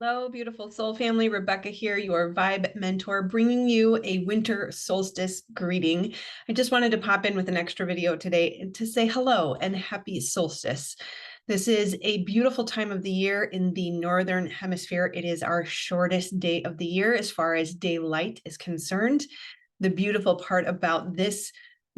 Hello, beautiful soul family. Rebecca here, your vibe mentor, bringing you a winter solstice greeting. I just wanted to pop in with an extra video today to say hello and happy solstice. This is a beautiful time of the year in the Northern Hemisphere. It is our shortest day of the year as far as daylight is concerned. The beautiful part about this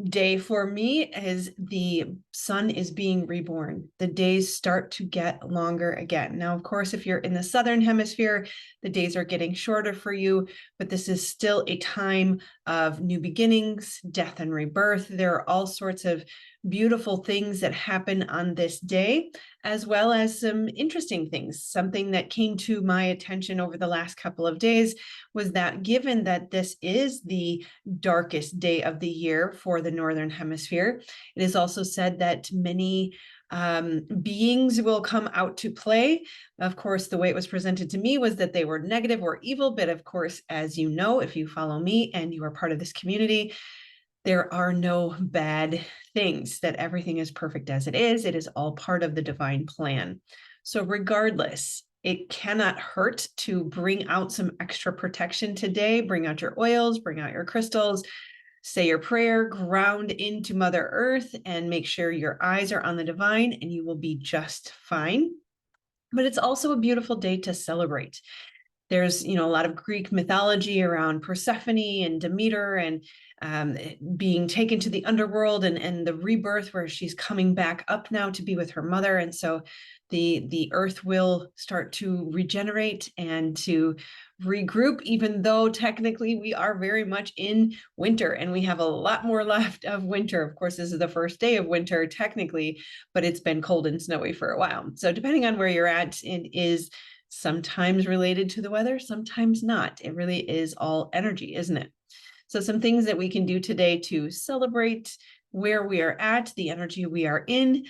day for me is the sun is being reborn. The days start to get longer again. Now, of course, if you're in the Southern Hemisphere, the days are getting shorter for you, but this is still a time of new beginnings, death and rebirth. There are all sorts of beautiful things that happen on this day, as well as some interesting things. Something that came to my attention over the last couple of days was that given that this is the darkest day of the year for the Northern Hemisphere, it is also said that many beings will come out to play. Of course, the way it was presented to me was that they were negative or evil, but of course, as you know, if you follow me and you are part of this community, there are no bad things, that everything is perfect as it is. It is all part of the divine plan. So regardless, it cannot hurt to bring out some extra protection today. Bring out your oils, bring out your crystals, say your prayer, ground into Mother Earth, and make sure your eyes are on the divine, and you will be just fine. But it's also a beautiful day to celebrate. There's, a lot of Greek mythology around Persephone and Demeter and being taken to the underworld and the rebirth where she's coming back up now to be with her mother. And so the earth will start to regenerate and to regroup, even though technically we are very much in winter and we have a lot more left of winter. Of course, this is the first day of winter technically, but it's been cold and snowy for a while. So depending on where you're at, it is sometimes related to the weather, sometimes not. It really is all energy, isn't it? So some things that we can do today to celebrate where we are at, the energy we are in.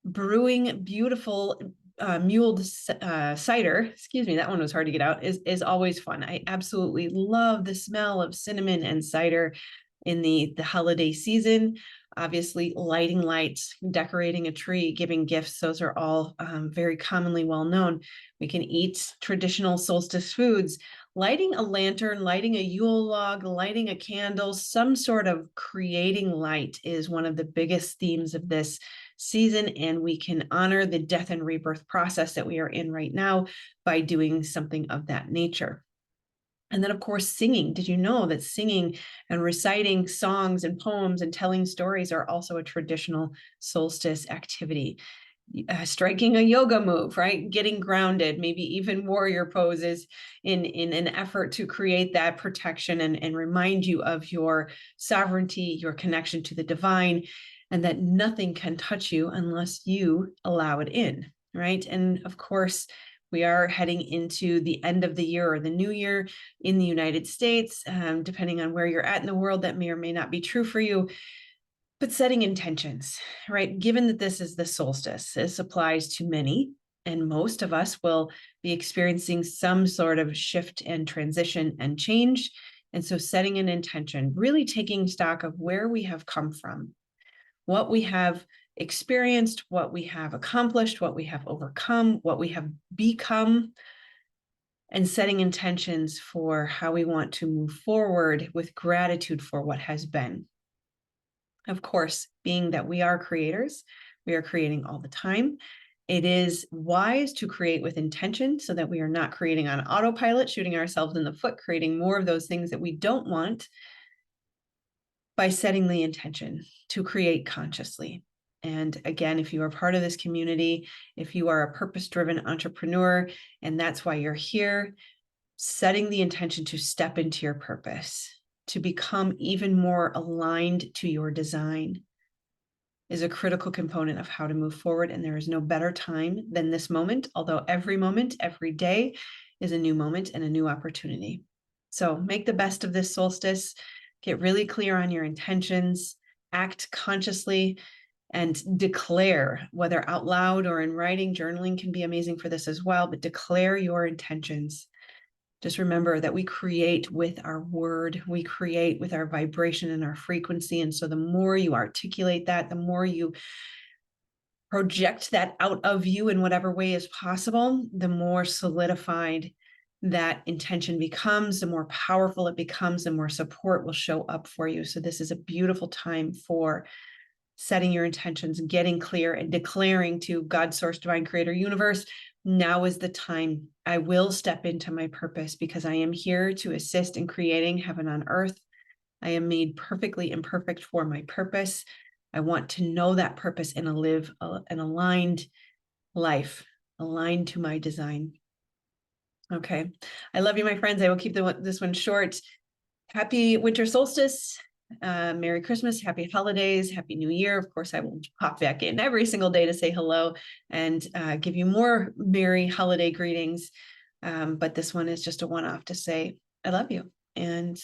Brewing beautiful mulled cider, excuse me, that one was hard to get out, is always fun. I absolutely love the smell of cinnamon and cider in the holiday season. Obviously, lighting lights, decorating a tree, giving gifts, those are all very commonly well known. We can eat traditional solstice foods. Lighting a lantern, lighting a Yule log, lighting a candle, some sort of creating light is one of the biggest themes of this season, and we can honor the death and rebirth process that we are in right now by doing something of that nature. And then, of course, singing. Did you know that singing and reciting songs and poems and telling stories are also a traditional solstice activity? Striking a yoga move, right? Getting grounded, maybe even warrior poses in an effort to create that protection and remind you of your sovereignty, your connection to the divine, and that nothing can touch you unless you allow it in, right? And of course, we are heading into the end of the year or the new year in the United States. Depending on where you're at in the world, that may or may not be true for you. But setting intentions, right? Given that this is the solstice, this applies to many, and most of us will be experiencing some sort of shift and transition and change. And so setting an intention, really taking stock of where we have come from, what we have experienced, what we have accomplished, what we have overcome, what we have become, and setting intentions for how we want to move forward with gratitude for what has been. Of course, being that we are creators, we are creating all the time. It is wise to create with intention so that we are not creating on autopilot, shooting ourselves in the foot, creating more of those things that we don't want, by setting the intention to create consciously. And again, if you are part of this community, if you are a purpose-driven entrepreneur, and that's why you're here, setting the intention to step into your purpose, to become even more aligned to your design, is a critical component of how to move forward. And there is no better time than this moment, although every moment, every day is a new moment and a new opportunity. So make the best of this solstice, get really clear on your intentions, act consciously, and declare, whether out loud or in writing. Journaling can be amazing for this as well, but declare your intentions. Just remember that we create with our word, we create with our vibration and our frequency. And so the more you articulate that, the more you project that out of you in whatever way is possible, the more solidified that intention becomes, the more powerful it becomes, the more support will show up for you. So this is a beautiful time for setting your intentions, getting clear, and declaring to God, source, divine, creator, universe, now is the time. I will step into my purpose because I am here to assist in creating heaven on earth. I am made perfectly imperfect for my purpose. I want to know that purpose and live an aligned life, aligned to my design. Okay. I love you, my friends. I will keep this one short. Happy winter solstice. Merry Christmas, happy holidays, happy New Year. Of course, I will pop back in every single day to say hello and give you more merry holiday greetings. But this one is just a one-off to say I love you and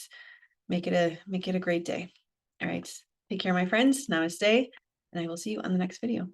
make it a great day. All right. Take care, my friends. Namaste, and I will see you on the next video.